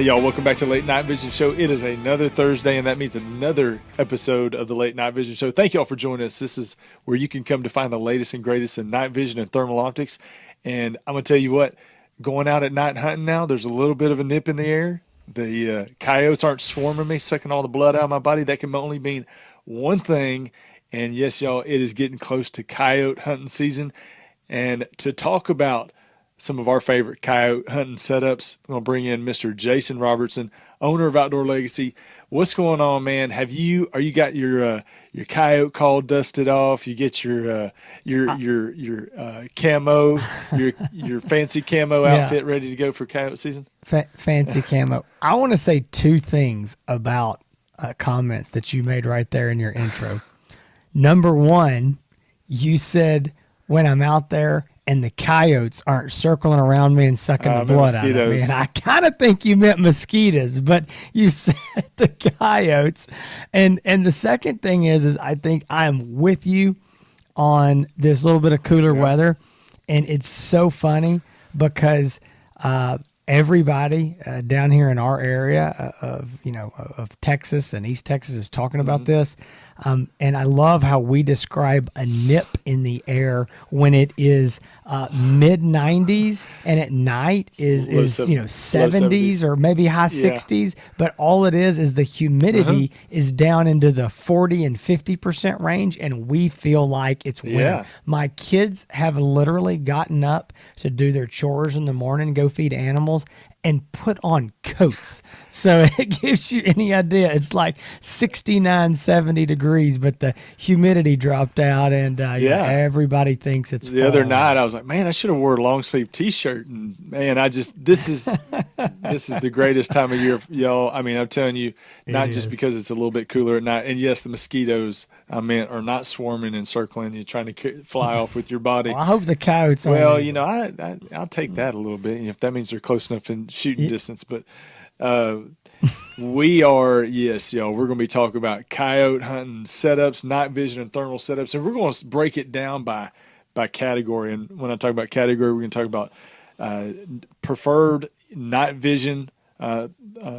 Hey, y'all, welcome back to the Late Night Vision Show. It is another Thursday, and that means another episode of the Late Night Vision Show. Thank you all for joining us. This is where you can come to find the latest and greatest in night vision and thermal optics. And I'm going to tell you what, going out at night hunting now, there's a little bit of a nip in the air. The coyotes aren't swarming me, sucking all the blood out of my body. That can only mean one thing. And yes, y'all, it is getting close to coyote hunting season. And to talk about some of our favorite coyote hunting setups, I'm going to bring in Mr. Jason Robertson, owner of Outdoor Legacy. What's going on, man? Are you got your coyote call dusted off? You get your camo, your fancy camo outfit ready to go for coyote season? Fancy camo. I want to say two things about comments that you made right there in your intro. Number one, you said when I'm out there and the coyotes aren't circling around me and sucking the blood out of me. And I kind of think you meant mosquitoes, but you said the coyotes. And the second thing is I think I'm with you on this little bit of cooler weather. And it's so funny because everybody down here in our area of Texas and East Texas is talking about this. And I love how we describe a nip in the air when it is mid 90s and at night is 70s or maybe high 60s. But all it is the humidity is down into the 40 and 50% range, and we feel like it's winter. Yeah. My kids have literally gotten up to do their chores in the morning, go feed animals, and put on coats. So it gives you any idea. It's like 69, 70 degrees, but the humidity dropped out, and everybody thinks it's fall. The other night, I was like, man, I should have wore a long-sleeve T-shirt. And, man, this is the greatest time of year, y'all. I mean, I'm telling you, not just because it's a little bit cooler at night. And, yes, the mosquitoes, are not swarming and circling you, trying to fly off with your body. Well, I hope the coyotes aren't. Well, I'll take that a little bit, if that means they're close enough in shooting distance. But we are, yes, y'all, we're going to be talking about coyote hunting setups, night vision and thermal setups, and we're going to break it down by category. And when I talk about category, we're going to talk about preferred night vision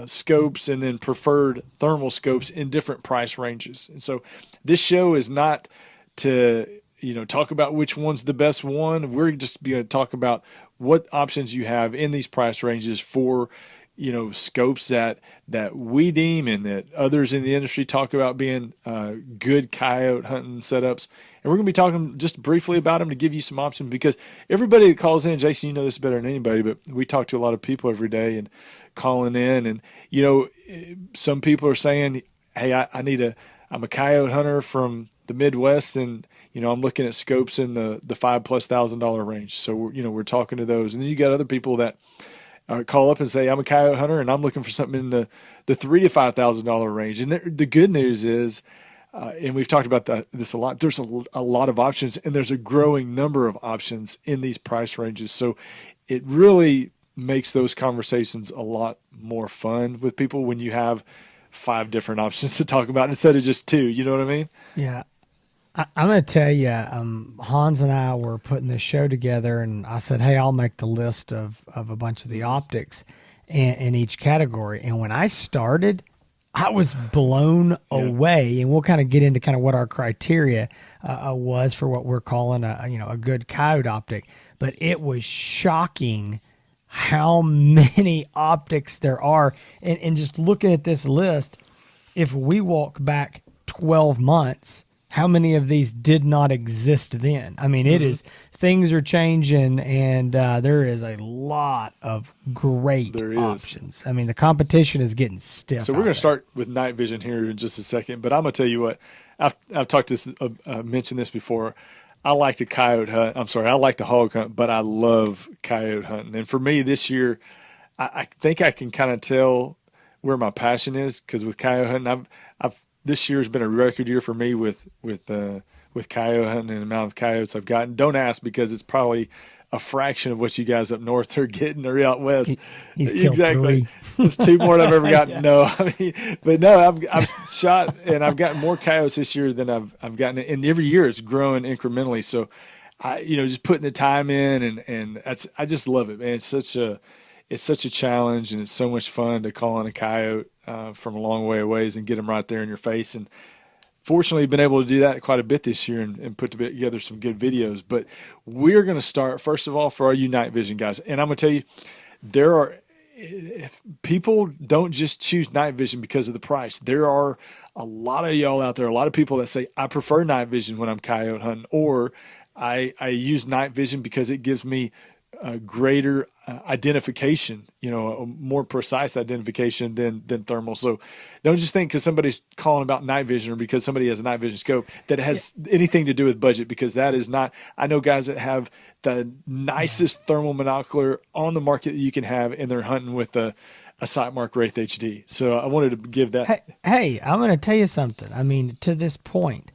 scopes and then preferred thermal scopes in different price ranges. And so this show is not to talk about which one's the best one. We're just going to talk about what options you have in these price ranges for scopes that we deem and that others in the industry talk about being good coyote hunting setups. And we're going to be talking just briefly about them to give you some options, because everybody that calls in, Jason, you know this better than anybody, but we talk to a lot of people every day and calling in, and some people are saying, hey, I'm a coyote hunter from the Midwest, and I'm looking at scopes in the $5,000+ range. So we're talking to those, and then you got other people that call up and say, I'm a coyote hunter and I'm looking for something in the $3,000 to $5,000 range. And the good news is, and we've talked about this a lot, there's a lot of options, and there's a growing number of options in these price ranges. So it really makes those conversations a lot more fun with people when you have 5 different options to talk about instead of just 2. You know what I mean? Yeah. I'm going to tell you, Hans and I were putting this show together, and I said, hey, I'll make the list of a bunch of the optics in each category. And when I started, I was blown away, and we'll kind of get into kind of what our criteria was for what we're calling a good coyote optic. But it was shocking how many optics there are. And just looking at this list, if we walk back 12 months, how many of these did not exist then? I mean, it is, things are changing, and there is a lot of great options. I mean, the competition is getting stiff. So we're going to start with night vision here in just a second, but I'm going to tell you what, I've talked this, mentioned this before. I like to I like to hog hunt, but I love coyote hunting. And for me this year, I think I can kind of tell where my passion is, because with coyote hunting, this year has been a record year for me with coyote hunting and the amount of coyotes I've gotten. Don't ask, because it's probably a fraction of what you guys up north are getting or out west. He's exactly. There's 2 more than I've ever gotten. No, I've shot, and I've gotten more coyotes this year than I've gotten, and every year it's growing incrementally. So, just putting the time in, and I just love it, man. It's it's such a challenge, and it's so much fun to call on a coyote from a long way away and get them right there in your face. And fortunately, been able to do that quite a bit this year and put together some good videos. But we're going to start first of all for our night vision guys, and I'm going to tell you, there are people don't just choose night vision because of the price. There are a lot of y'all out there, a lot of people that say I prefer night vision when I'm coyote hunting, or I use night vision because it gives me a greater identification, a more precise identification than thermal. So don't just think because somebody's calling about night vision or because somebody has a night vision scope that it has anything to do with budget, because that is not. I know guys that have the nicest thermal monocular on the market that you can have, and they're hunting with a Sightmark Wraith HD. So I wanted to give that. Hey, I'm going to tell you something. I mean, to this point,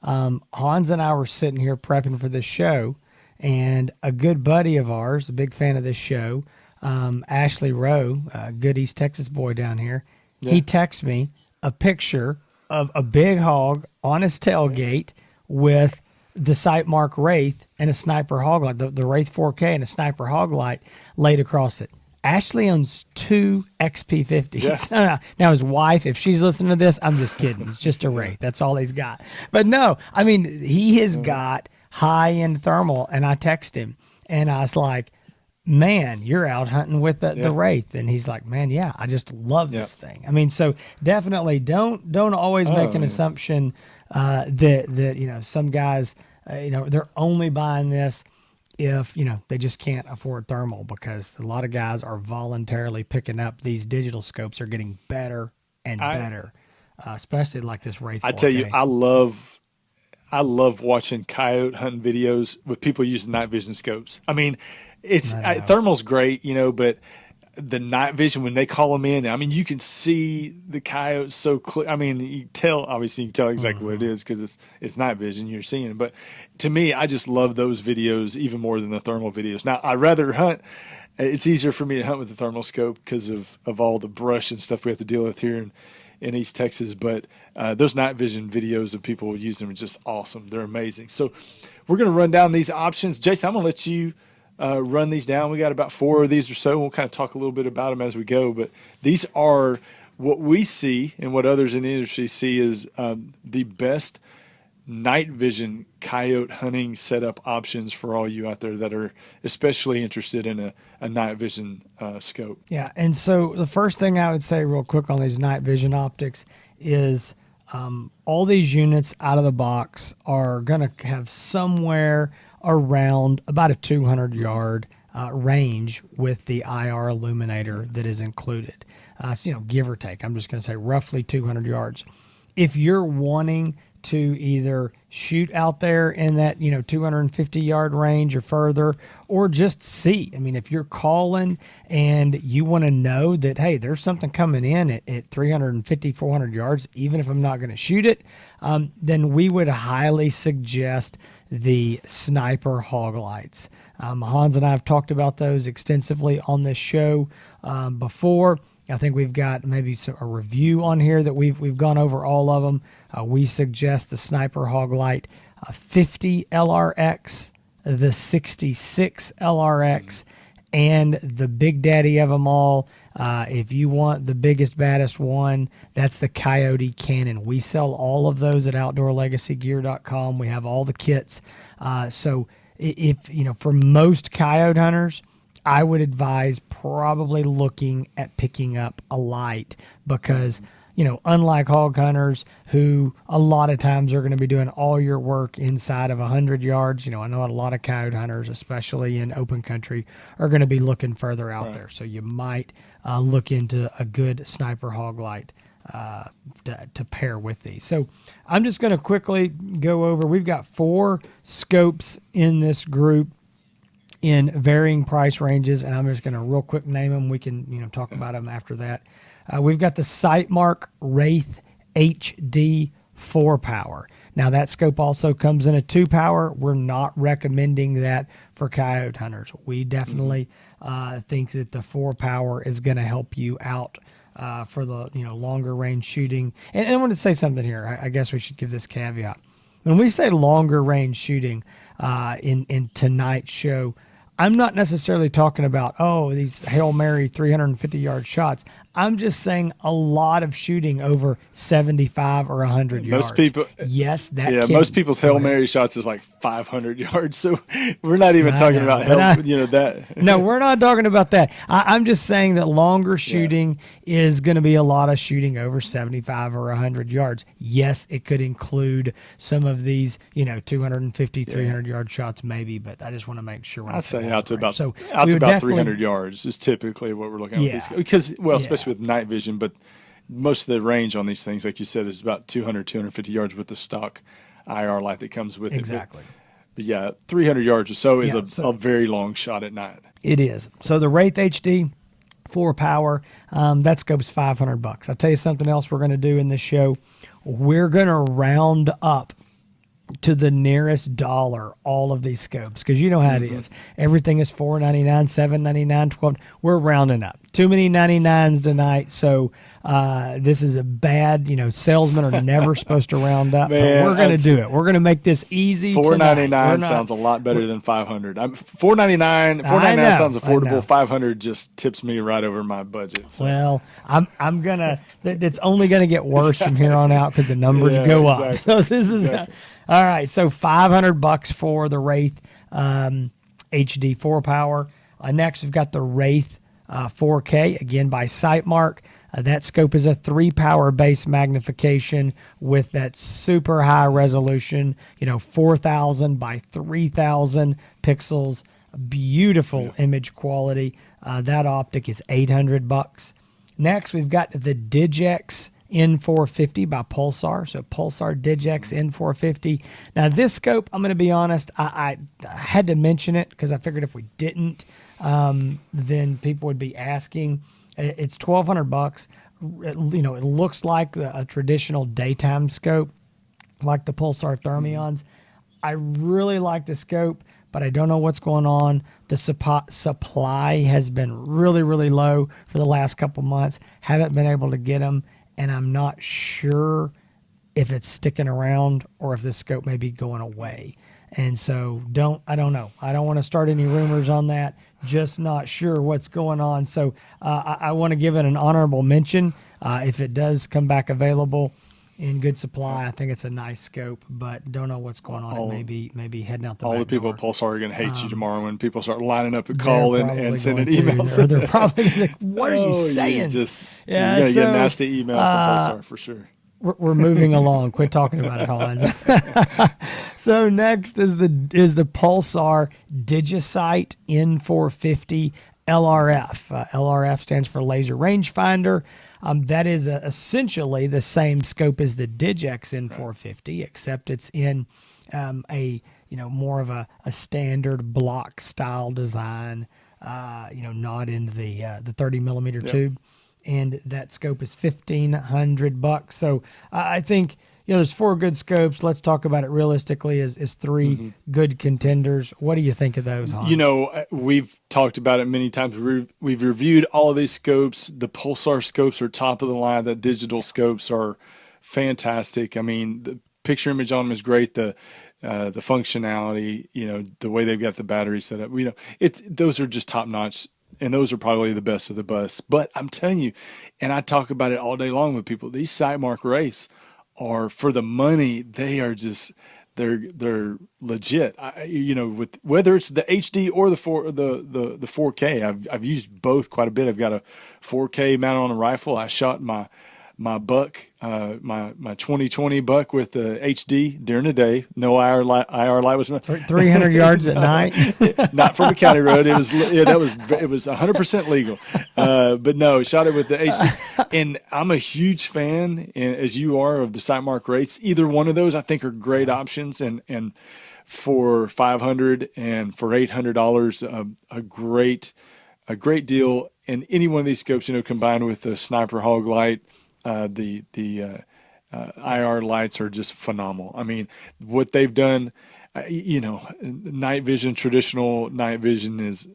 Hans and I were sitting here prepping for this show, and a good buddy of ours, a big fan of this show, Ashley Rowe, a good East Texas boy down here, he texted me a picture of a big hog on his tailgate with the Sightmark Wraith and a sniper hog light, the Wraith 4K and a sniper hog light laid across it. Ashley owns 2 XP50s. Yeah. Now, his wife, if she's listening to this, I'm just kidding. It's just a Wraith. That's all he's got. But no, I mean, he has got high-end thermal, and I text him, and I was like, man, you're out hunting with the Wraith. And he's like, man, yeah, I just love this thing. I mean, so definitely don't always make an assumption that some guys, they're only buying this if they just can't afford thermal, because a lot of guys are voluntarily picking up these digital scopes are getting better and better, especially like this Wraith 4K. I tell you, I love watching coyote hunting videos with people using night vision scopes. I mean, thermal's great, but the night vision, when they call them in, I mean, you can see the coyotes so clear. I mean, you can tell exactly what it is because it's night vision. You're seeing it. But to me, I just love those videos even more than the thermal videos. Now, I'd rather hunt. It's easier for me to hunt with the thermal scope because of all the brush and stuff we have to deal with here in East Texas. But those night vision videos of people using them are just awesome. They're amazing. So we're going to run down these options. Jason, I'm going to let you run these down. We got about 4 of these or so. We'll kind of talk a little bit about them as we go, but these are what we see and what others in the industry see is the best night vision coyote hunting setup options for all you out there that are especially interested in a night vision scope. Yeah, and so the first thing I would say real quick on these night vision optics is all these units out of the box are going to have somewhere around about a 200-yard range with the IR illuminator that is included. So, give or take, I'm just going to say roughly 200 yards. If you're wanting to either shoot out there in that 250-yard range or further, or just see, I mean, if you're calling and you want to know that, hey, there's something coming in at 350, 400 yards, even if I'm not going to shoot it, then we would highly suggest the sniper hog lights. Hans and I have talked about those extensively on this show before. I think we've got maybe a review on here that we've gone over all of them. We suggest the sniper hog light 50 LRX, the 66 LRX, and the big daddy of them all. If you want the biggest, baddest one, that's the Coyote Cannon. We sell all of those at OutdoorLegacyGear.com. We have all the kits. So if, for most coyote hunters, I would advise probably looking at picking up a light because, unlike hog hunters who a lot of times are going to be doing all your work inside of 100 yards, I know a lot of coyote hunters, especially in open country, are going to be looking further out there. So you might look into a good sniper hog light to pair with these. So I'm just going to quickly go over. We've got 4 scopes in this group in varying price ranges, and I'm just going to real quick name them. We can talk about them after that. We've got the Sightmark Wraith HD 4-power. Now that scope also comes in a 2-power. We're not recommending that for coyote hunters. We definitely think that the 4-power is going to help you out for the longer range shooting. And I want to say something here. I guess we should give this caveat. When we say longer range shooting in tonight's show, I'm not necessarily talking about, oh, these Hail Mary 350-yard shots. I'm just saying a lot of shooting over 75 or 100 Most yards. people, Yes, that yeah, most can people's go Hail ahead. Mary shots is like 500 yards. So we're not even I talking know, about but hell, you know, no, that. we're not talking about that. I'm just saying that longer Yeah. shooting is going to be a lot of shooting over 75 or 100 yards. Yes, it could include some of these, 250, Yeah. 300-yard shots maybe, but I just want to make sure we're I'd looking say longer range. So out we to would about definitely, 300 yards is typically what we're looking at with these yeah, because well, yeah, especially with night vision, but most of the range on these things, like you said, is about 200, 250 yards with the stock IR light that comes with it. exactly. But yeah, 300 yards or so is Yeah, a so very long shot at night. it is. So the Wraith HD 4 power, that scope's $500. I'll tell you something else we're going to do in this show. We're going to round up to the nearest dollar all of these scopes because you know how it Hmm. is. Everything is $4.99, $7.99, $12. We're rounding up. Too many 99s tonight, so this is a bad. Salesmen are never supposed to round up, but Man, we're gonna do it. We're gonna make this easy tonight. We're 499 not. sounds a lot We're, better than 500. I'm 499. I 499 sounds know. I affordable. know. 500 just tips me right over my budget. So Well, I'm gonna. It's only gonna get worse from here on out because the numbers yeah, go up. exactly, So this is exactly. all right. So $500 for the Wraith HD 4 power. Next, we've got the Wraith 4K again by Sightmark. That scope is a 3 power base magnification with that super high resolution. 4,000 by 3,000 pixels. Beautiful image quality. That optic is $800. Next, we've got the Digex N450 by Pulsar. So Pulsar Digex N450. Now this scope, I'm going to be honest, I had to mention it because I figured if we didn't, then people would be asking. It's $1,200. It looks like a traditional daytime scope, like the Pulsar Thermions. I really like the scope, but I don't know what's going on. The supply has been really, really low for the last couple months. Haven't been able to get them, and I'm not sure if it's sticking around or if this scope may be going away. And so I don't know. I don't want to start any rumors on that. Just not sure what's going on. So I want to give it an honorable mention if it does come back available in good supply. I think it's a nice scope, but don't know what's going on. It All, may be heading out the all the back people at door. Pulsar are going to hate you tomorrow when people start lining up and They're calling and probably sending going to. emails. They're probably like, "What are you Oh, saying?" you're Yeah. going to get a So nasty email from Pulsar for sure. we're moving along. Quit talking about it, Hans. So next is the Pulsar Digisight N450 LRF. LRF stands for Laser Rangefinder. That is essentially the same scope as the Digex N450, except it's in a more of a standard block style design. Not in the 30 millimeter Yep. tube, and that scope is $1,500. So I think there's 4 good scopes. Let's talk about it realistically. Is 3 good contenders? What do you think of those, Hans? We've talked about it many times. We've reviewed all of these scopes. The Pulsar scopes are top of the line. The digital scopes are fantastic. I mean, the picture image on them is great. The functionality, the way they've got the battery set up, those are just top notch. And those are probably the best of the best. But I'm telling you, and I talk about it all day long with people, these Sightmark Wraiths are for the money. They are just they're legit. With whether it's the HD or the 4K, I've used both quite a bit. I've got a 4K mounted on a rifle. I shot my buck, my 2020 buck with the HD during the day. No IR light was 300 yards at night. not from a county road. It was 100% legal. But no, shot it with the HD. And I'm a huge fan, as you are, of the Sightmark Wraiths. Either one of those I think are great options, and for 500 and for $800, a great deal. And any one of these scopes, combined with the Sniper Hog light, the IR lights are just phenomenal. I mean, what they've done, night vision, traditional night vision is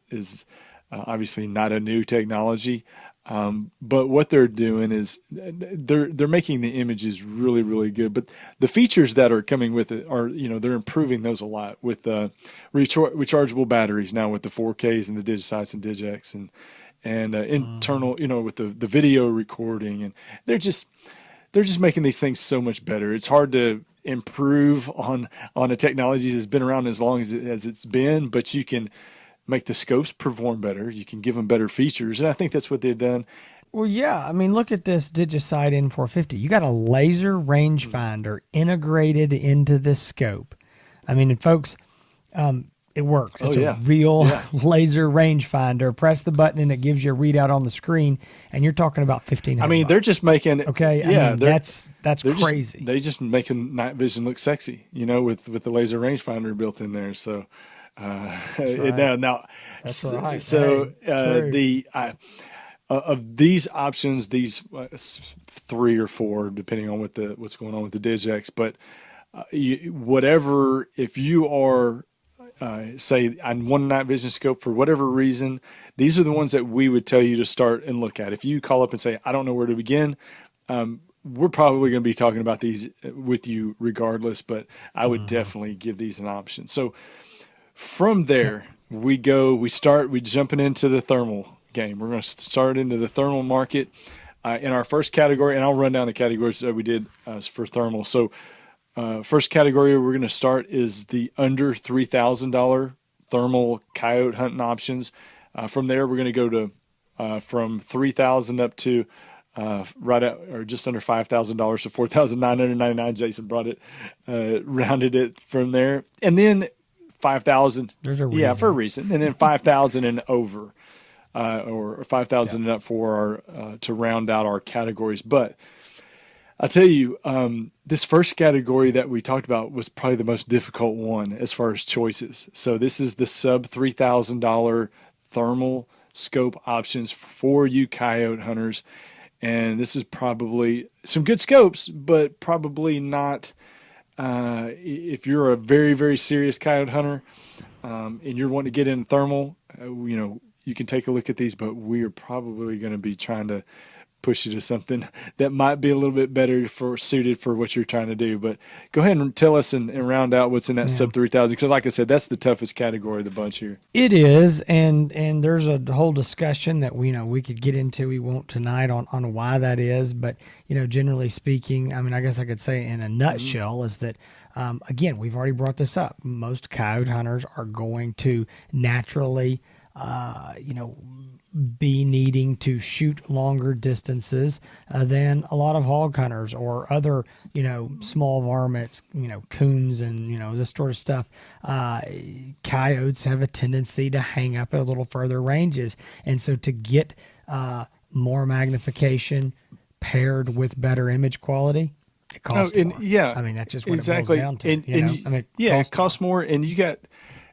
obviously not a new technology. But what they're doing is they're making the images really, really good. But the features that are coming with it are, they're improving those a lot with rechargeable batteries now with the 4Ks and the Digisites and Digex and internal, with the video recording, and they're just making these things so much better. It's hard to improve on a technology that's been around as long as it's been, but you can make the scopes perform better. You can give them better features, and I think that's what they've done. Well, yeah. I mean, look at this Digicide N450. You got a laser rangefinder integrated into this scope. I mean, and folks, it works. It's a real laser rangefinder. Press the button and it gives you a readout on the screen, and you're talking about 1,500. I mean, they're just making okay. Yeah, I mean, that's crazy. They just making night vision look sexy, with the laser rangefinder built in there. So, right. now, That's right. so Hey, of these options, these 3 or 4, depending on what's going on with the Digex, but whatever, if you are say I want a night vision scope for whatever reason, these are the ones that we would tell you to start and look at. If you call up and say, I don't know where to begin, we're probably going to be talking about these with you regardless, but I would definitely give these an option. So from there, we jumping into the thermal game. We're going to start into the thermal market in our first category, and I'll run down the categories that we did for thermal. So first category we're going to start is the under $3,000 thermal coyote hunting options. From there, we're going to go to from 3,000 up to right at or just under $5,000, so 4,999. Jason brought it, rounded it from there, and then 5,000. there's a reason. Yeah, for a reason, and then 5,000 and over, or 5,000 and up for our to round out our categories, but. I'll tell you, this first category that we talked about was probably the most difficult one as far as choices. So this is the sub $3,000 thermal scope options for you coyote hunters. And this is probably some good scopes, but probably not if you're a very, very serious coyote hunter and you're wanting to get in thermal, you can take a look at these, but we are probably going to be trying to push you to something that might be a little bit better suited for what you're trying to do. But go ahead and tell us and round out what's in that sub 3,000, because like I said, that's the toughest category of the bunch here. It is, and there's a whole discussion that we could get into. We won't tonight on why that is, but generally speaking, I mean, I guess I could say in a nutshell is that again, we've already brought this up. Most coyote hunters are going to naturally, be needing to shoot longer distances than a lot of hog hunters or other, small varmints, coons and, this sort of stuff. Coyotes have a tendency to hang up at a little further ranges. And so to get more magnification paired with better image quality, it costs more. Yeah. I mean, that's just what exactly. it boils down to. It costs more. And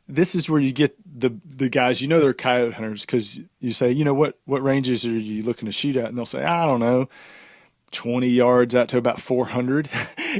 this is where you get the guys, they're coyote hunters, because you say, what ranges are you looking to shoot at? And they'll say, I don't know, 20 yards out to about 400.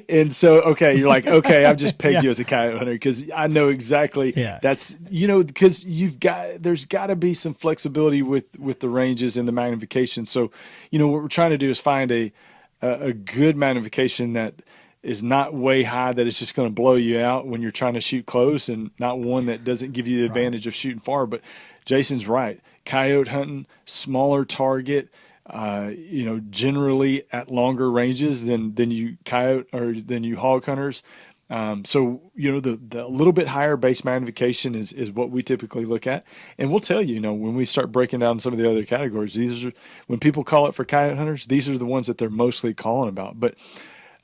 And so, okay, you're like, okay, I've just pegged you as a coyote hunter because I know exactly that's, because there's got to be some flexibility with the ranges and the magnification. So, what we're trying to do is find a good magnification that is not way high that it's just going to blow you out when you're trying to shoot close, and not one that doesn't give you the advantage of shooting far. But Jason's right. Coyote hunting, smaller target, generally at longer ranges than you coyote or than you hog hunters. So, the little bit higher base magnification is what we typically look at. And we'll tell you, when we start breaking down some of the other categories, when people call it for coyote hunters, these are the ones that they're mostly calling about. But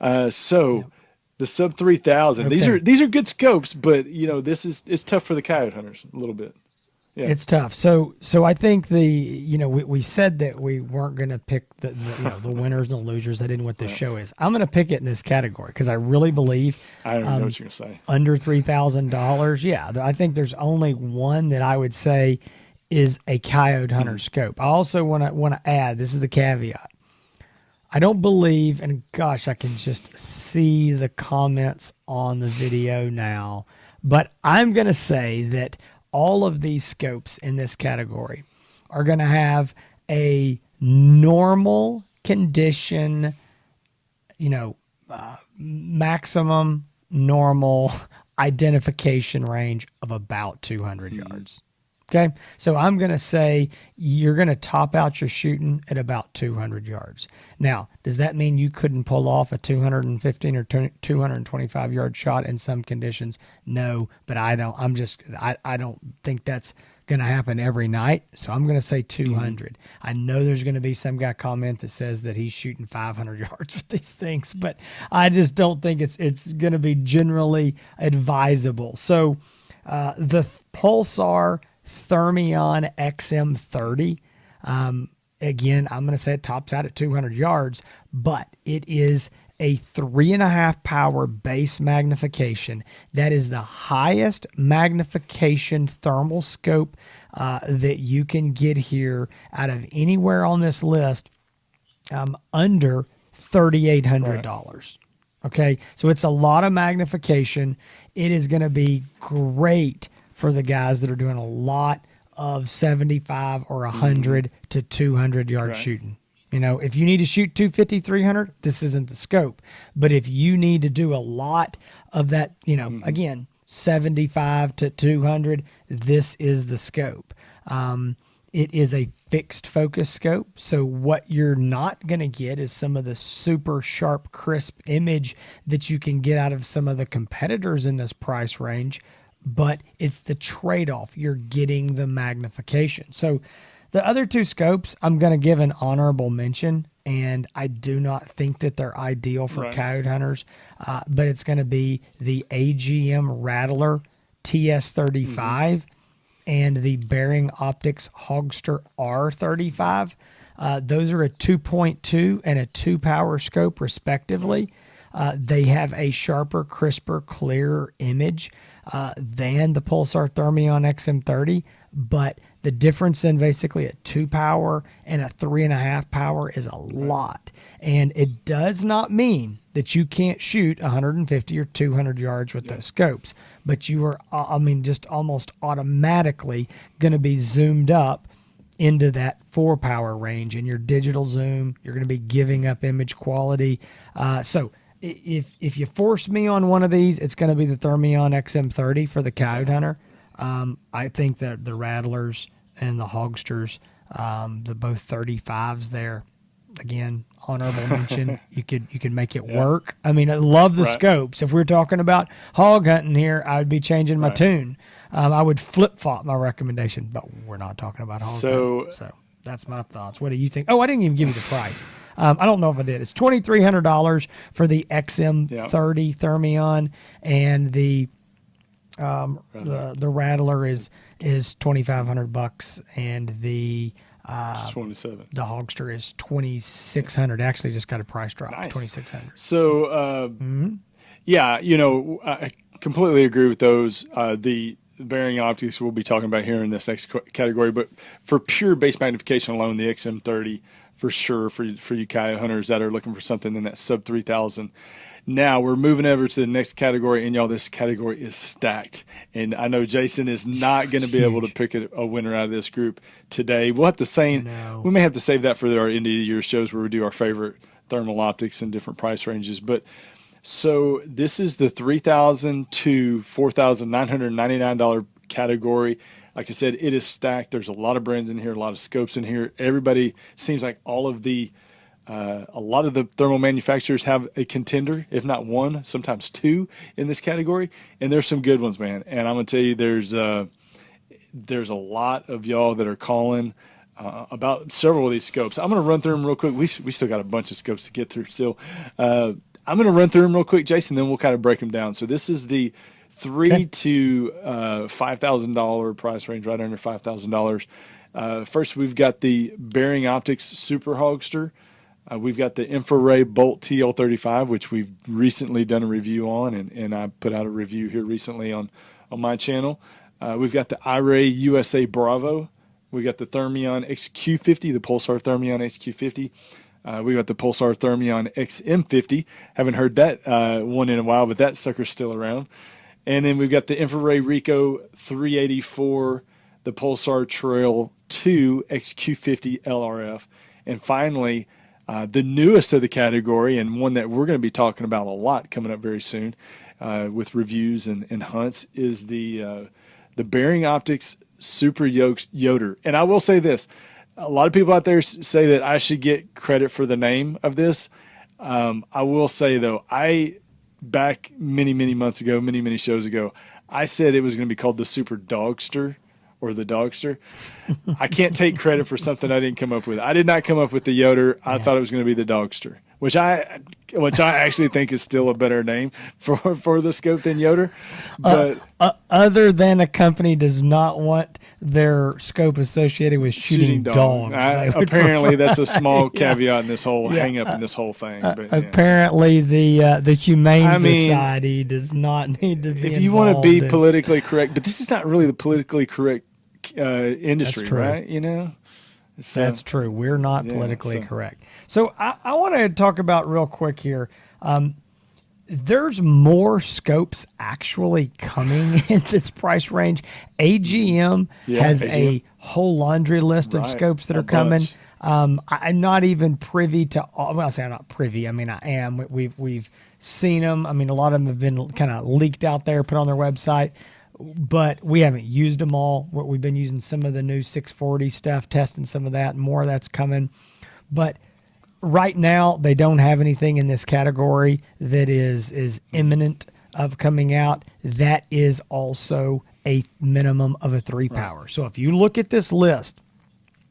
the sub 3,000, these are good scopes, but it's tough for the coyote hunters a little bit. Yeah. It's tough. So I think we said that we weren't going to pick the winners and the losers. That isn't what this show is. I'm going to pick it in this category because I really believe I don't know what you're going to say. Under $3,000. Yeah, I think there's only one that I would say is a coyote hunter scope. I also want to add, this is the caveat. I don't believe, and gosh, I can just see the comments on the video now, but I'm going to say that all of these scopes in this category are going to have a normal condition, maximum normal identification range of about 200 Mm-hmm. yards. Okay. So I'm going to say you're going to top out your shooting at about 200 yards. Now, does that mean you couldn't pull off a 215 or 225 yard shot in some conditions? No, but I don't think that's going to happen every night. So I'm going to say Mm-hmm. 200. I know there's going to be some guy comment that says that he's shooting 500 yards with these things, but I just don't think it's going to be generally advisable. So the Pulsar Thermion XM30. Again, I'm going to say it tops out at 200 yards, but it is a 3.5 power base magnification. That is the highest magnification thermal scope that you can get here out of anywhere on this list, under Right. $3,800. Okay, so it's a lot of magnification. It is going to be great for the guys that are doing a lot of 75 or Mm-hmm. 100 to 200 yard Right. shooting. If you need to shoot 250, 300, this isn't the scope. But if you need to do a lot of that, Mm-hmm. again, 75 to 200, this is the scope. It is a fixed focus scope. So what you're not going to get is some of the super sharp, crisp image that you can get out of some of the competitors in this price range, but it's the trade-off. You're getting the magnification. So the other two scopes, I'm going to give an honorable mention, and I do not think that they're ideal for Right. coyote hunters, but it's going to be the AGM Rattler Mm-hmm. TS35 and the Bearing Optics Hogster R35. Those are a 2.2 and a 2 power scope, Right. respectively. They have a sharper, crisper, clearer image than the Pulsar Thermion XM30, but the difference in basically a 2 power and a 3.5 power is a Right. lot. And it does not mean that you can't shoot 150 or 200 yards with Yep. those scopes, but you are, just almost automatically going to be zoomed up into that 4 power range in your digital zoom. You're going to be giving up image quality. So if you force me on one of these, it's going to be the Thermion XM30 for the coyote Right. hunter. I think that the Rattlers and the Hogsters, the both 35s there, again, honorable mention. You could make it Yeah. work. I mean, I love the Right. scopes. If we're talking about hog hunting here, I would be changing my Right. tune. I would flip flop my recommendation, but we're not talking about hog hunting. So, So that's my thoughts. What do you think? Oh, I didn't even give you the price. I don't know if I did. It's $2,300 for the yeah. XM30 Thermion, and the Rattler. the Rattler is $2,500, and It's 27. the Hogster is 2,600. Actually, just got a price drop to Nice. 2,600. So, yeah, I completely agree with those. The bearing optics we'll be talking about here in this next category, but for pure base magnification alone, the XM30 for sure for you coyote hunters that are looking for something in that sub 3,000. Now we're moving over to the next category, and y'all, this category is stacked. And I know Jason is not going to be able to Huge. pick a winner out of this group today. We'll have to say No. we may have to save that for our end of the year shows where we do our favorite thermal optics in different price ranges. But so this is the 3,000 to $4,999 category. Like I said, it is stacked. There's a lot of brands in here, a lot of scopes in here. Everybody seems like a lot of the thermal manufacturers have a contender, if not one, sometimes two in this category. And there's some good ones, man. And I'm gonna tell you, there's a lot of y'all that are calling about several of these scopes. I'm going to run through them real quick. We still got a bunch of scopes to get through still. I'm going to run through them real quick, Jason, then we'll kind of break them down. So this is the Okay. three to $5,000 price range, right under $5,000. First, we've got the Bearing Optics Super Hogster. We've got the Infrared Bolt TL35, which we've recently done a review on, and I put out a review here recently on my channel. We've got the iRay USA Bravo. We got the Thermion XQ50, the Pulsar Thermion XQ50. We got the Pulsar Thermion XM50. Haven't heard that one in a while, but that sucker's still around. And then we've got the Infrared Rico 384, the Pulsar Trail 2 XQ50 LRF. And finally, the newest of the category, and one that we're going to be talking about a lot coming up very soon with reviews and hunts, is the Bearing Optics Super Yoder. And I will say this. A lot of people out there say that I should get credit for the name of this. I will say, though, back many months ago, many shows ago, I said it was going to be called the Super Dogster or the Dogster. I can't take credit for something I didn't come up with. I did not come up with the Yoder. I thought it was going to be the Dogster, which I actually think is still a better name for the scope than Yoder. But other than a company does not want their scope associated with shooting dogs. Apparently, that's a small caveat in this whole hang up in this whole thing. But, apparently, the Humane Society does not need to be. If you want to be politically correct, but this is not really the politically correct industry, right? You know. So, that's true. We're not politically correct. So I want to talk about real quick here. There's more scopes actually coming in this price range. AGM has a whole laundry list of scopes that are coming. I'm not even privy to all. Well, I say I'm not privy. I mean, I am. We've seen them. I mean, a lot of them have been kind of leaked out there, put on their website. But we haven't used them all. We've been using some of the new 640 stuff, testing some of that, and more of that's coming. But right now, they don't have anything in this category that is imminent of coming out. That is also a minimum of a 3-power. Right. So if you look at this list,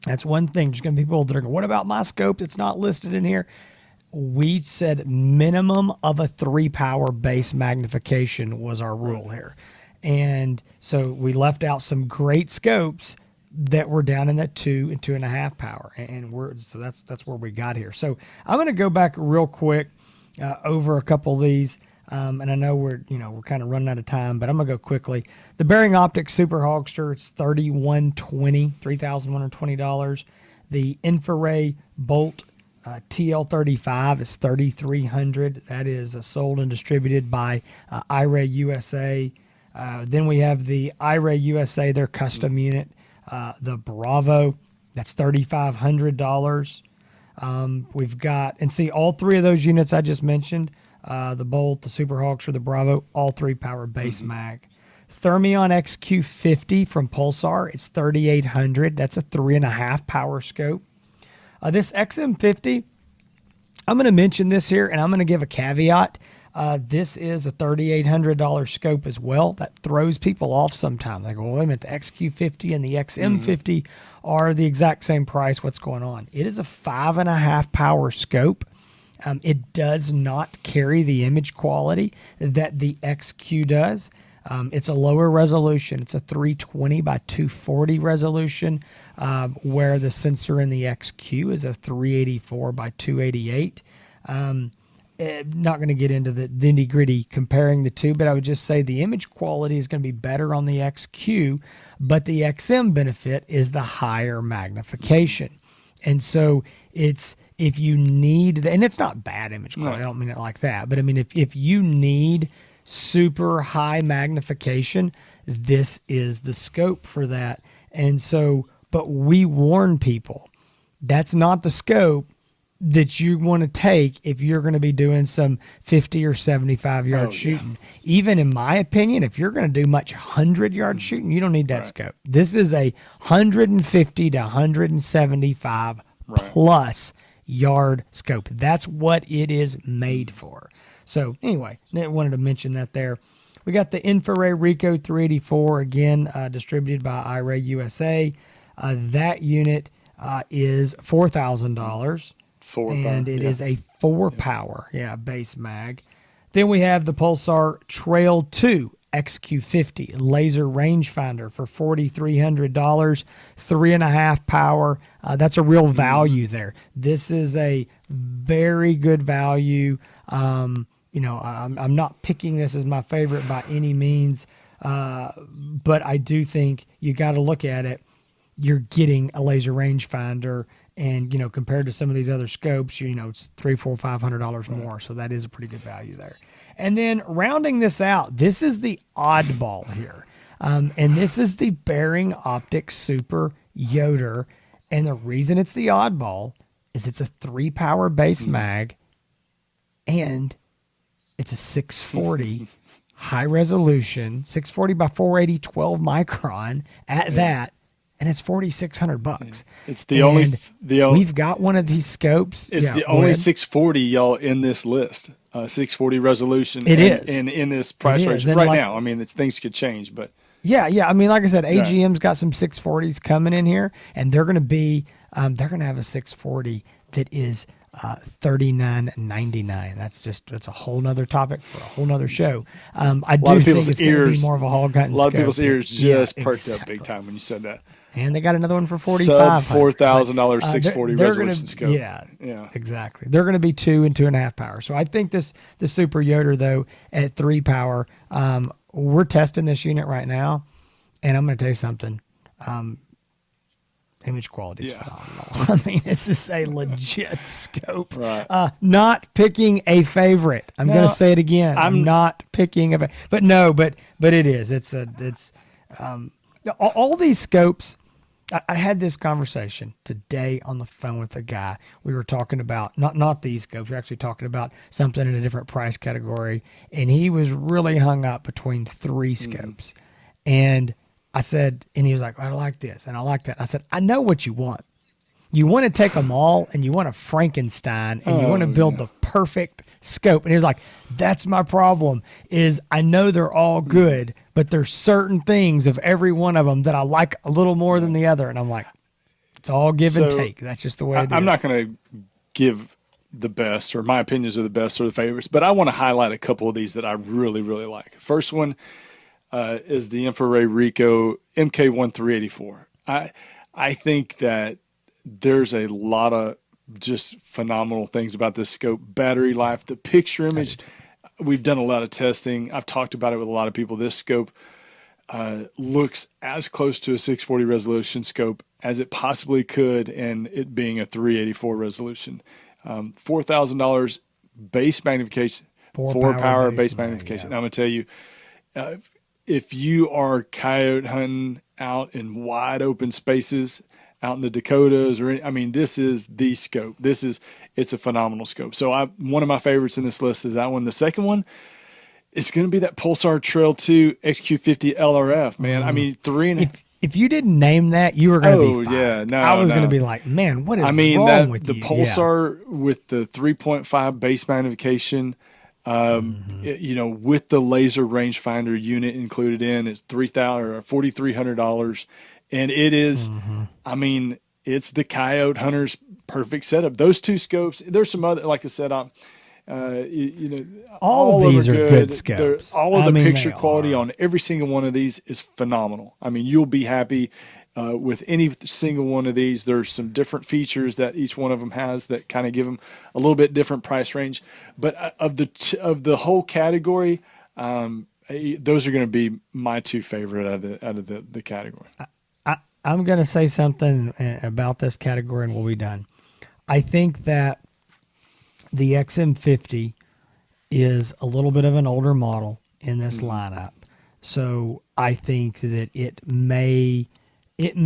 that's one thing. There's going to be people that are going, what about my scope that's not listed in here? We said minimum of a 3-power base magnification was our rule here. And so we left out some great scopes that were down in that 2 and 2.5 power, and so that's where we got here. So I'm going to go back real quick over a couple of these, and I know we're kind of running out of time, but I'm going to go quickly. The Bearing Optics Super Hogster, it's $3,120. The Infrared Bolt TL35 is $3,300. That is sold and distributed by IRA USA. Then we have the IRA USA, their custom unit, the Bravo, that's $3,500. We've got, and see, all three of those units I just mentioned, the Bolt, the Super Hawks, or the Bravo, all 3-power base mag. Thermion XQ50 from Pulsar, it's $3,800. That's a 3.5-power scope. This XM50, I'm going to mention this here, and I'm going to give a caveat. This is a $3,800 scope as well. That throws people off sometimes. They go, wait a minute, the XQ50 and the XM50 are the exact same price. What's going on? It is a 5.5-power scope. It does not carry the image quality that the XQ does. It's a lower resolution. It's a 320 by 240 resolution, where the sensor in the XQ is a 384 by 288. Not going to get into the nitty-gritty comparing the two, but I would just say the image quality is going to be better on the XQ, but the XM benefit is the higher magnification. And so it's, if you need, and it's not bad image quality, I don't mean it like that, but I mean, if you need super high magnification, this is the scope for that. And so, but we warn people, that's not the scope that you want to take if you're going to be doing some 50 or 75 yard shooting. Even in my opinion, if you're going to do much 100-yard shooting, you don't need that scope. This is a 150 to 175 plus yard scope. That's what it is made for. So anyway, I wanted to mention that there. We got the Infrared Rico 384, again, distributed by IRA USA. That unit is $4,000. And it is a 4-power base mag. Then we have the Pulsar Trail 2 XQ50 laser rangefinder for $4,300, 3.5 power. That's a real value there. This is a very good value. I'm not picking this as my favorite by any means, but I do think you got to look at it. You're getting a laser rangefinder. And, compared to some of these other scopes, it's $300, $400, $500 more. So that is a pretty good value there. And then rounding this out, this is the oddball here. And this is the Bearing Optics Super Yoder. And the reason it's the oddball is it's a 3-power base mag, and it's a 640 high resolution, 640 by 480, 12 micron at that, and it's $4,600. It's the only we've got one of these scopes. It's Yeah, the go only ahead. 640 y'all in this list. 640 resolution. It and, is. and in this price It range is. And right like, now. I mean, things could change, but yeah. I mean, like I said, right. AGM's got some 640s coming in here, and they're going to be, they're going to have a 640 that is $39.99. That's a whole nother topic for a whole nother show. I do think it's going to be more of a hog hunting. A lot of people's scope. ears just perked exactly. up big time when you said that. And they got another one for Sub $4,500. $4,000 640 they're resolution gonna, scope. Yeah, exactly. They're going to be 2 and 2.5 power. So I think this Super Yoder though at 3 power. We're testing this unit right now, and I'm going to tell you something. Image quality is phenomenal. I mean, this is a legit scope. Right. Not picking a favorite. I'm going to say it again. I'm not picking but it is. It's all these scopes. I had this conversation today on the phone with a guy. We were talking about not these scopes. We're actually talking about something in a different price category, and he was really hung up between 3 scopes. And I said, and he was like, I like this and I like that. I said, I know what you want. You want to take them all and you want to Frankenstein and you want to build the perfect scope. And he was like, that's my problem is I know they're all good, but there's certain things of every one of them that I like a little more than the other. And I'm like, it's all give and take. That's just the way it is. I'm not going to give the best or my opinions are the best or the favorites, but I want to highlight a couple of these that I really, really like. First one is the Infrared Ricoh MK1384. I think that there's a lot of just phenomenal things about this scope. Battery life, the picture image. We've done a lot of testing. I've talked about it with a lot of people. This scope looks as close to a 640 resolution scope as it possibly could, and it being a 384 resolution. $4,000 base magnification, 4 power base magnification. Yeah. I'm going to tell you, if you are coyote hunting out in wide open spaces, out in the Dakotas, this is the scope. It's a phenomenal scope. So one of my favorites in this list is that one. The second one is going to be that Pulsar Trail 2 XQ50 LRF, man. I mean, if you didn't name that, you were going to be fired. Yeah, no, I was going to be like, man, what is wrong with the you? Pulsar with the 3.5 base magnification, with the laser rangefinder unit included in, it's $4,300. And it is, it's the Coyote Hunter's perfect setup. Those 2 scopes, there's some other, like I said, all of these are good scopes. All of the picture quality on every single one of these is phenomenal. I mean, you'll be happy with any single one of these. There's some different features that each one of them has that kind of give them a little bit different price range. But of the whole category, those are going to be my 2 favorite out of the category. I'm going to say something about this category and we'll be done. I think that the XM50 is a little bit of an older model in this lineup. So I think that it may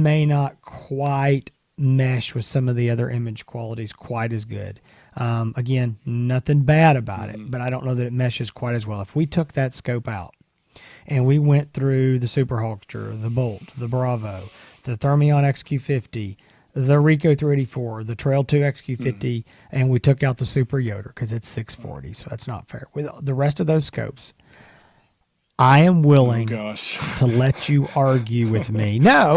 not quite mesh with some of the other image qualities quite as good. Again, nothing bad about it, but I don't know that it meshes quite as well. If we took that scope out and we went through the Super Hulkster, the Bolt, the Bravo, the Thermion XQ50, the Ricoh 384, the Trail 2 XQ50, and we took out the Super Yoder because it's 640, so that's not fair. With the rest of those scopes, I am willing to let you argue with me. No.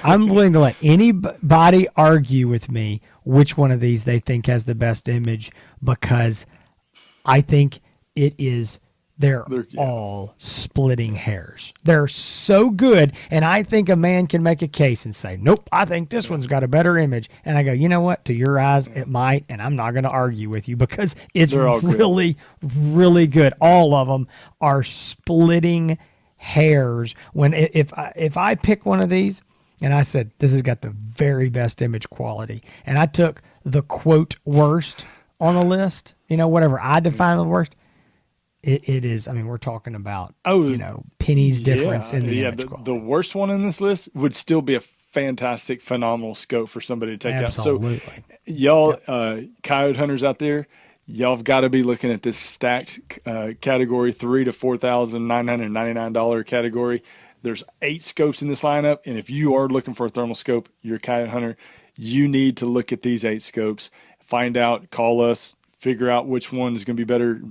I'm willing to let anybody argue with me which one of these they think has the best image because I think it is. They're all splitting hairs. They're so good, and I think a man can make a case and say, nope, I think this one's got a better image. And I go, you know what? To your eyes, it might, and I'm not going to argue with you because it's really, really good. All of them are splitting hairs. If I pick one of these, and I said, this has got the very best image quality, and I took the quote worst on the list, whatever I define the worst, It is. I mean, we're talking about pennies difference in the image quality. The worst one in this list would still be a fantastic, phenomenal scope for somebody to take out. So Absolutely. y'all, Yep. coyote hunters out there, y'all have got to be looking at this stacked category, $3,000 to $4,999 category. There's 8 scopes in this lineup, and if you are looking for a thermal scope, you're a coyote hunter, you need to look at these 8 scopes, find out, call us, figure out which one is going to be better,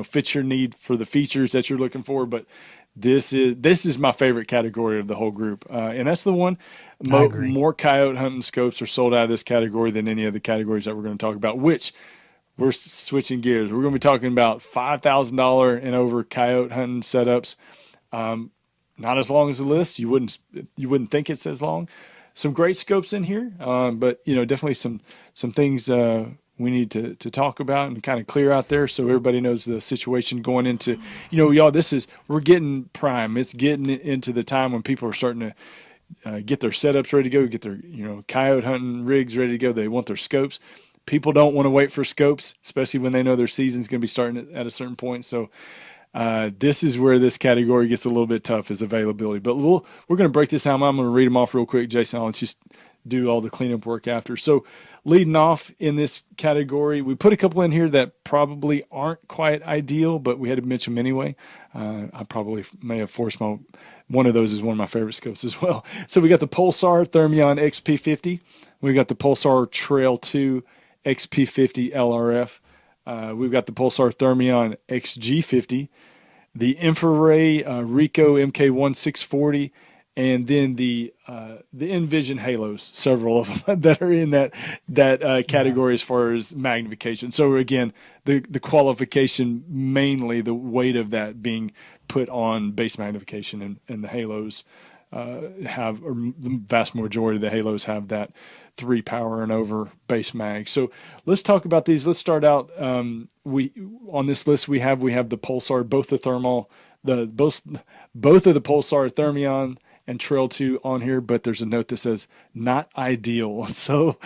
fit your need for the features that you're looking for. But this is my favorite category of the whole group, and that's the one. I agree. More coyote hunting scopes are sold out of this category than any of the categories that we're going to talk about. Which we're switching gears. We're going to be talking about $5,000 and over coyote hunting setups. Not as long as the list. You wouldn't think it's as long. Some great scopes in here, but definitely some things we need to talk about and kind of clear out there so everybody knows the situation going into. Y'all, we're getting prime. It's getting into the time when people are starting to get their setups ready to go, get their coyote hunting rigs ready to go. They want their scopes. People don't want to wait for scopes, especially when they know their season's going to be starting at a certain point. So this is where this category gets a little bit tough, is availability. But we're going to break this down. I'm going to read them off real quick. Jason, I'll just do all the cleanup work after. So leading off in this category, we put a couple in here that probably aren't quite ideal, but we had to mention them anyway. I probably may have forced one of those is one of my favorite scopes as well. So we got the Pulsar Thermion XP50. We got the Pulsar Trail 2 XP50 LRF. We've got the Pulsar Thermion XG50, the Infraray Ricoh MK1640, and then the Envision Halos, several of them that are in that category as far as magnification. So again, the qualification, mainly the weight of that being put on base magnification, and the Halos or the vast majority of the Halos have that 3 power and over base mag. So let's talk about these. Let's start out. We on this list we have the Pulsar, both the thermal, both of the Pulsar Thermion and Trail 2 on here, but there's a note that says not ideal. So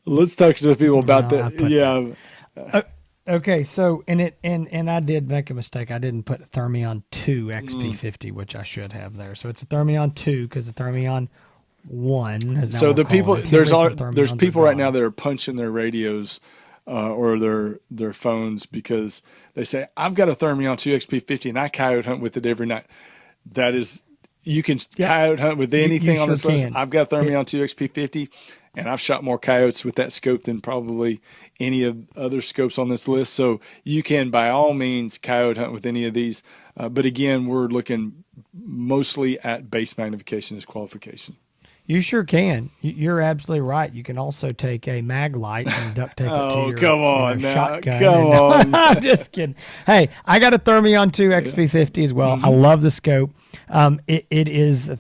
let's talk to the people about that. Yeah. Okay, so and I did make a mistake. I didn't put Thermion 2 XP50, which I should have there. So it's a Thermion 2 because the Thermion 1 is now So the people there's Thermions people are right now gone. that are punching their radios or their phones because they say I've got a Thermion 2 XP50 and I coyote hunt with it every night. That is, you can coyote hunt with anything you on this sure list. can. I've got Thermion 2 XP50, and I've shot more coyotes with that scope than probably any of other scopes on this list. So you can, by all means, coyote hunt with any of these. But again, we're looking mostly at base magnification as qualification. You sure can. You're absolutely right. You can also take a mag light and duct tape it to Oh, your, come on now. shotgun. Come on. I'm just kidding. Hey, I got a Thermion 2 XP50 as well. I love the scope. It is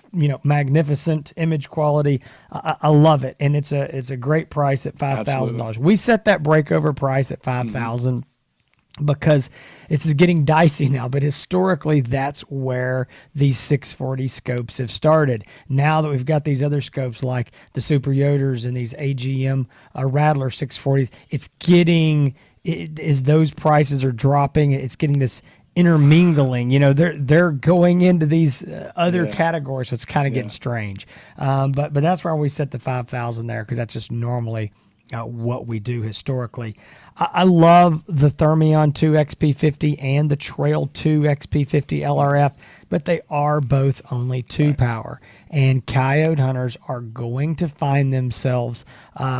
magnificent image quality. I love it, and it's a great price at $5,000. We set that breakover price at $5,000. Because it's getting dicey now, but historically that's where these 640 scopes have started. Now that we've got these other scopes like the Super Yoders and these AGM Rattler 640s, as those prices are dropping, it's getting this intermingling. They're going into these other categories, so it's kind of getting strange. But that's why we set the 5,000 there, because that's just normally what we do historically. I love the Thermion 2 XP50 and the Trail 2 XP50 LRF, but they are both only 2 power. And coyote hunters are going to find themselves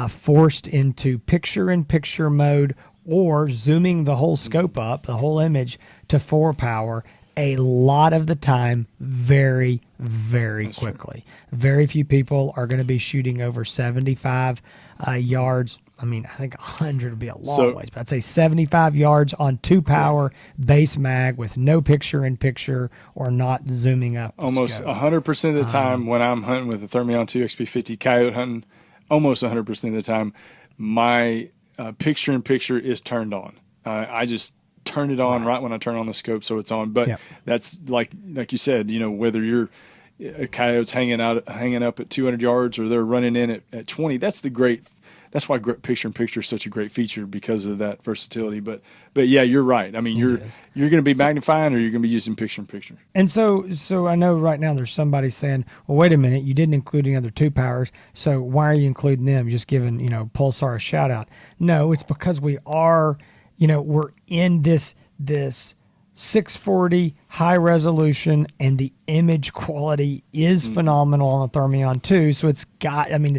forced into picture-in-picture mode or zooming the whole scope up, the whole image, to 4 power a lot of the time very, very quickly. Very few people are going to be shooting over 75 yards. I mean, I think 100 would be a long ways, but I'd say 75 yards on 2 power base mag with no picture-in-picture or not zooming up. Almost 100% of the time when I'm hunting with the Thermion 2 XP50 coyote hunting, almost 100% of the time, my picture-in-picture is turned on. I just turn it on right when I turn on the scope, so it's on. But that's like you said, whether you're a coyote's hanging up at 200 yards or they're running in at 20. That's the great that's why picture in picture is such a great feature because of that versatility. But yeah, you're right. I mean, It is. you're going to be magnifying or you're going to be using picture in picture. And so I know right now there's somebody saying, well, wait a minute, you didn't include any other 2 powers, so why are you including them? You're just giving, Pulsar a shout out. No, it's because we are, we're in this 640 high resolution, and the image quality is phenomenal on the Thermion 2. So it's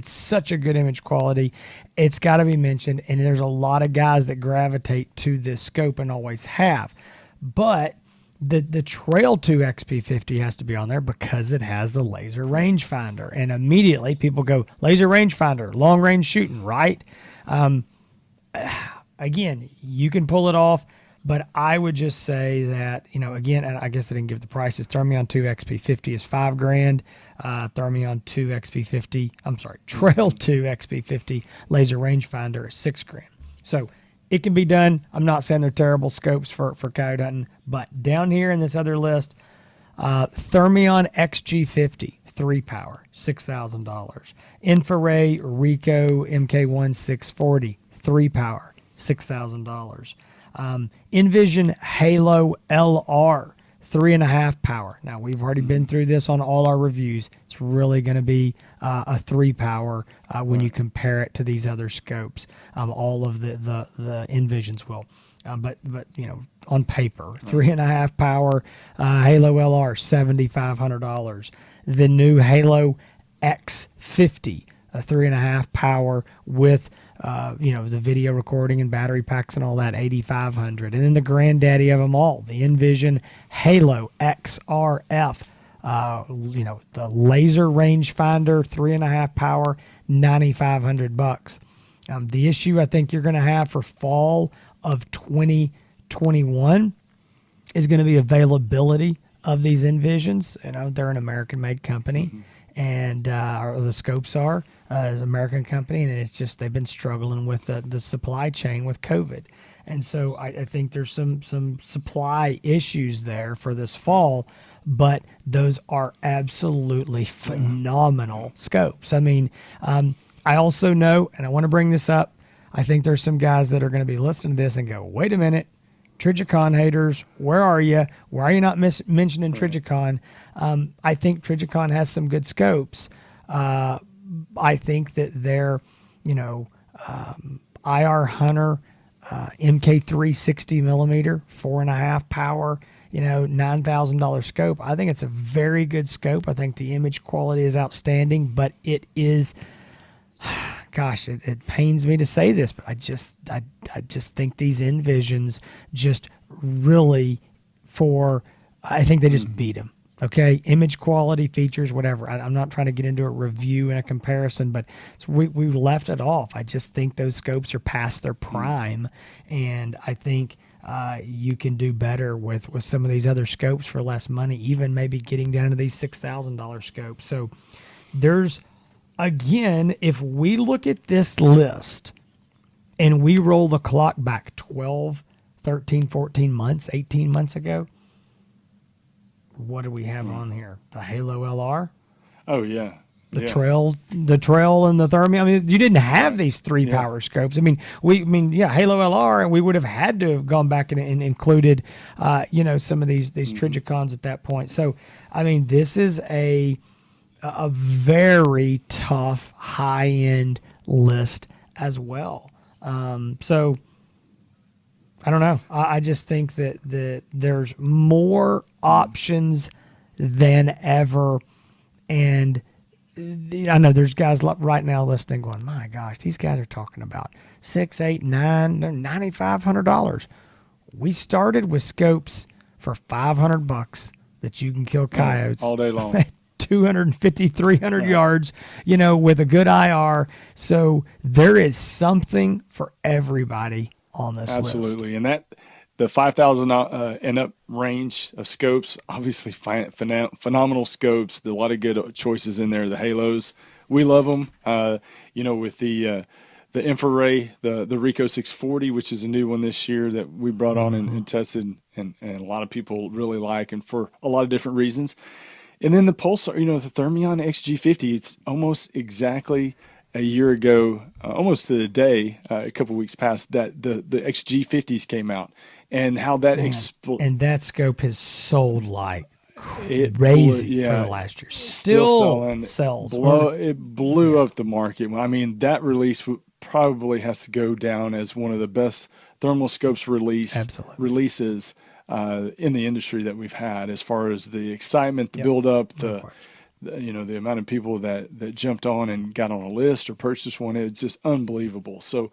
such a good image quality. It's got to be mentioned, and there's a lot of guys that gravitate to this scope and always have. But the Trail 2 XP50 has to be on there because it has the laser rangefinder, and immediately people go laser rangefinder, long range shooting, right? Again, you can pull it off, but I would just say that, again, and I guess I didn't give the prices. Thermion 2 XP50 is $5,000. Thermion 2 XP50, I'm sorry, Trail 2 XP50 laser rangefinder is $6,000. So it can be done. I'm not saying they're terrible scopes for coyote hunting, but down here in this other list, Thermion XG50, 3-power, $6,000. Infrared Ricoh MK1 640, 3-power, $6,000. Envision Halo LR, 3.5-power. Now, we've already been through this on all our reviews. It's really going to be a 3-power when you compare it to these other scopes. All of the Envisions will. But on paper, 3.5-power Halo LR, $7,500. The new Halo X50, a 3.5-power with the video recording and battery packs and all that, $8,500. And then the granddaddy of them all, the Envision Halo XRF, the laser rangefinder, 3.5-power, $9,500. The issue I think you're going to have for fall of 2021 is going to be availability of these Envisions. They're an American-made company, and or the scopes are as an American company, and it's just they've been struggling with the supply chain with COVID. And so I think there's some supply issues there for this fall, but those are absolutely phenomenal scopes. I mean, I also know, and I want to bring this up, I think there's some guys that are going to be listening to this and go, wait a minute, Trijicon haters, where are you? Why are you not mentioning Trijicon? I think Trijicon has some good scopes. I think that their, IR Hunter MK3 60 millimeter, 4.5-power, $9,000 scope. I think it's a very good scope. I think the image quality is outstanding, but it is, gosh, it pains me to say this, but I just think these Envisions just really I think they just beat them. Okay, image quality, features, whatever. I'm not trying to get into a review and a comparison, but we left it off. I just think those scopes are past their prime, and I think you can do better with some of these other scopes for less money, even maybe getting down to these $6,000 scopes. So there's, again, if we look at this list and we roll the clock back 12, 13, 14 months, 18 months ago, what do we have on here? The Halo LR? Oh yeah. The Trail and the Thermion. I mean, you didn't have these 3-power scopes. I mean, Halo LR, and we would have had to have gone back and included, some of these Trijicons at that point. So, I mean, this is a very tough high-end list as well. So I don't know. I just think that there's more options than ever. And I know there's guys right now listening going, my gosh, these guys are talking about $6, $8, $9, they're $9,500. We started with scopes for $500 that you can kill coyotes all day long. 250, 300 yards, with a good IR. So there is something for everybody on this list. Absolutely. And the 5,000 and up range of scopes, obviously phenomenal scopes. There's a lot of good choices in there. The Halos, we love them. With the infrared, the Ricoh 640, which is a new one this year that we brought on and tested, and a lot of people really like, and for a lot of different reasons. And then the Pulsar, the Thermion XG50, it's almost exactly a year ago, almost to the day, a couple weeks past that the XG50s came out, and how that Man, and that scope has sold like crazy for the yeah, last year. still Still selling. sells. Or It blew yeah, up the market. I mean, that release probably has to go down as one of the best thermal scopes absolutely. releases in the industry that we've had, as far as the excitement, the Yep. build up, No question. the amount of people that jumped on and got on a list or purchased one. It's just unbelievable. So,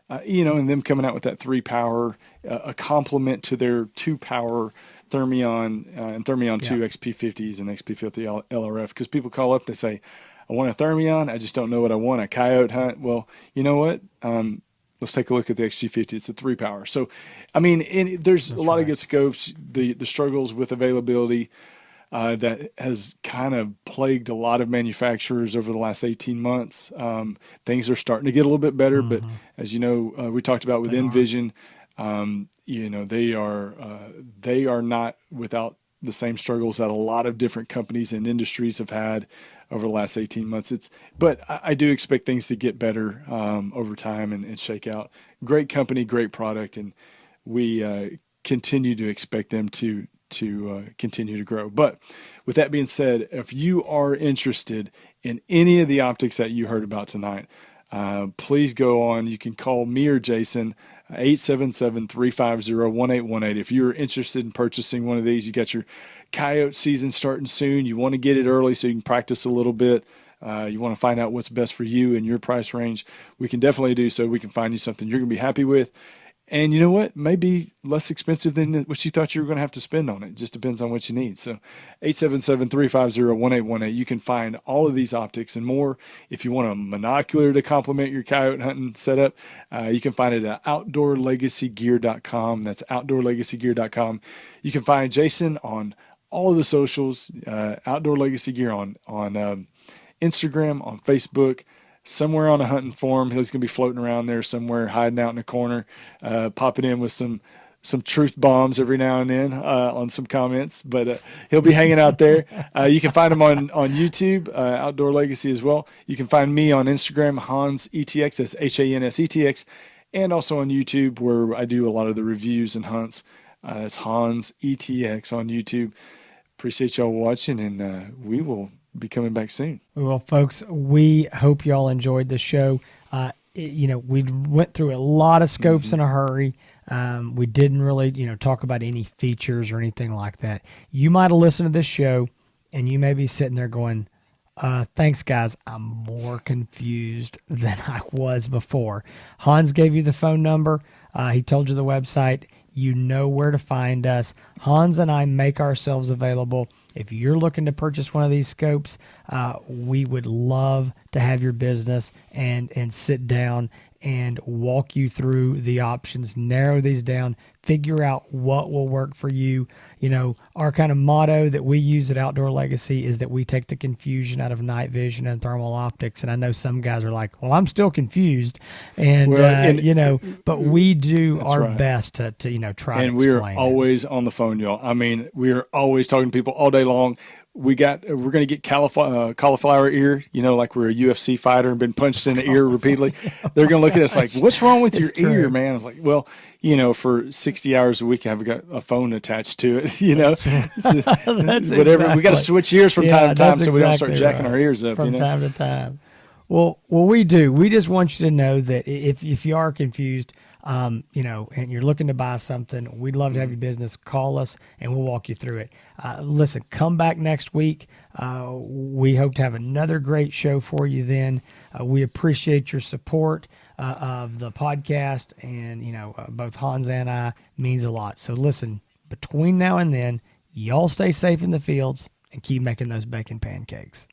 and them coming out with that 3 power, a complement to their 2 power Thermion and Thermion Yeah. 2 XP50s and XP50 LRF. Because people call up, they say, I want a Thermion, I just don't know what I want, a Coyote hunt. Well, you know what? Let's take a look at the XG50. It's a 3 power. So, I mean, there's a That's lot of right. good scopes. The struggles with availability that has kind of plagued a lot of manufacturers over the last 18 months. Things are starting to get a little bit better, but Hmm. as you know, we talked about with They are. Envision, they are not without the same struggles that a lot of different companies and industries have had over the last 18 months. But I do expect things to get better over time and shake out. Great company, great product, and we continue to expect them to continue to grow. But with that being said, if you are interested in any of the optics that you heard about tonight, please go on. You can call me or Jason, 877-350-1818. If you're interested in purchasing one of these, you got your Coyote season starting soon. You want to get it early so you can practice a little bit. You want to find out what's best for you and your price range. We can definitely do so. We can find you something you're going to be happy with. And you know what? Maybe less expensive than what you thought you were going to have to spend on it. It just depends on what you need. So 877-350-1818. You can find all of these optics and more. If you want a monocular to complement your coyote hunting setup, you can find it at outdoorlegacygear.com. That's outdoorlegacygear.com. You can find Jason on all of the socials, Outdoor Legacy Gear on Instagram, on Facebook, somewhere on a hunting forum. He's going to be floating around there somewhere, hiding out in a corner, popping in with some truth bombs every now and then on some comments. But he'll be hanging out there. You can find him on YouTube, Outdoor Legacy as well. You can find me on Instagram, Hans ETX. That's Hans ETX, and also on YouTube where I do a lot of the reviews and hunts. That's Hans ETX on YouTube. Appreciate y'all watching, and we will be coming back soon. Well, folks, we hope y'all enjoyed the show. We went through a lot of scopes in a hurry. We didn't really, talk about any features or anything like that. You might have listened to this show, and you may be sitting there going, thanks, guys. I'm more confused than I was before. Hans gave you the phone number. He told you the website. You know where to find us. Hans and I make ourselves available. If you're looking to purchase one of these scopes, we would love to have your business and sit down and walk you through the options, narrow these down, figure out what will work for you. Our kind of motto that we use at Outdoor Legacy is that we take the confusion out of night vision and thermal optics. And I know some guys are like, well, I'm still confused. And, but we do That's our right. best to try to And we are explain it. always on the phone, y'all. I mean, we are always talking to people all day long. We're going to get cauliflower ear, like we're a UFC fighter and been punched in the ear repeatedly. They're going to look at us like, what's wrong with your It's ear, true. man? I was like, well, for 60 hours a week, I've got a phone attached to it, So, That's whatever. We got to exactly. switch ears from time Yeah, to time that's so we don't start exactly jacking our right. ears up, From time to time. Well, we do. We just want you to know that if you are confused, and you're looking to buy something, we'd love to have your business. Call us, and we'll walk you through it. Listen, come back next week. We hope to have another great show for you then. We appreciate your support of the podcast, and both Hans and I means a lot. So listen, between now and then, y'all stay safe in the fields and keep making those bacon pancakes.